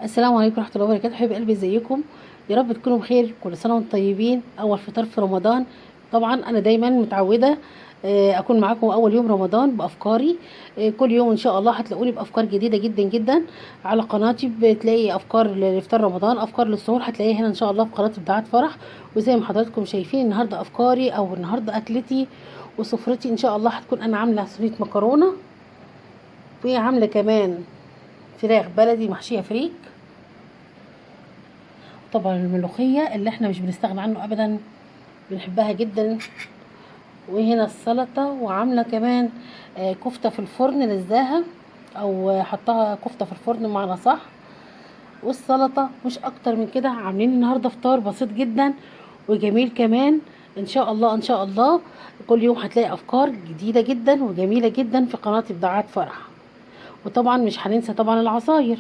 السلام عليكم ورحمه الله وبركاته. حبايب قلبي، ازيكم؟ يا رب تكونوا بخير. كل سنه وانتم طيبين. اول فطار في رمضان. طبعا انا دايما متعوده اكون معاكم اول يوم رمضان بافكاري. كل يوم ان شاء الله هتلاقوني بافكار جديده جدا جدا على قناتي. بتلاقي افكار لافطار رمضان، افكار للسحور هتلاقيها هنا ان شاء الله في قناه ابداعات فرح. وزي ما حضراتكم شايفين النهارده افكاري او النهارده اكلتي وسفرتي ان شاء الله هتكون انا عامله صينيه مكرونه، وعامله كمان فراخ بلدي محشيه فريك. طبعا الملوخية اللي احنا مش بنستغنى عنه ابدا، بنحبها جدا. وهنا السلطة، وعاملة كمان كفتة في الفرن لزاها، او حطها كفتة في الفرن بمعنى صح. والسلطة مش اكتر من كده. عاملين النهاردة فطار بسيط جدا وجميل كمان. ان شاء الله ان شاء الله كل يوم هتلاقي افكار جديدة جدا وجميلة جدا في قناة ابداعات فرح. وطبعا مش هننسى طبعا العصاير،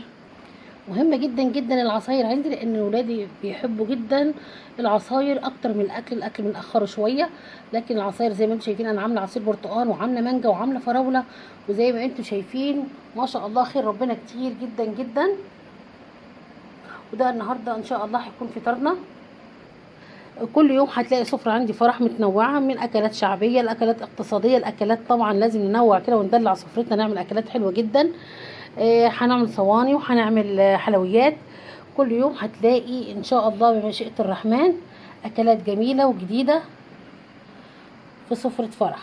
مهمة جدا جدا العصاير عندي، لان ولادي بيحبوا جدا العصاير اكتر من الاكل بنأخره شوية. لكن العصاير زي ما انتم شايفين انا عاملة عصير برتقال وعاملة مانجا وعاملة فراولة، وزي ما انتم شايفين ما شاء الله خير ربنا كتير جدا جدا. وده النهاردة ان شاء الله هيكون فطارنا. كل يوم هتلاقي سفرة عندي فرح متنوعة، من اكلات شعبية لاكلات اقتصادية، الاكلات طبعا لازم ننوع كده وندلع سفرتنا، نعمل اكلات حلوة جدا. هنعمل صواني وهنعمل حلويات. كل يوم هتلاقي ان شاء الله بمشيئة الرحمن اكلات جميلة وجديدة في سفرة فرح.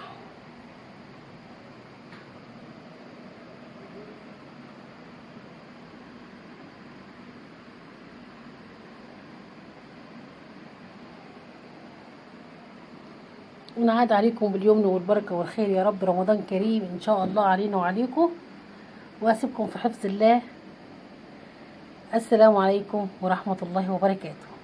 ونعاد عليكم باليمن والبركة والخير يا رب. رمضان كريم ان شاء الله علينا وعليكم، واسيبكم في حفظ الله. السلام عليكم ورحمة الله وبركاته.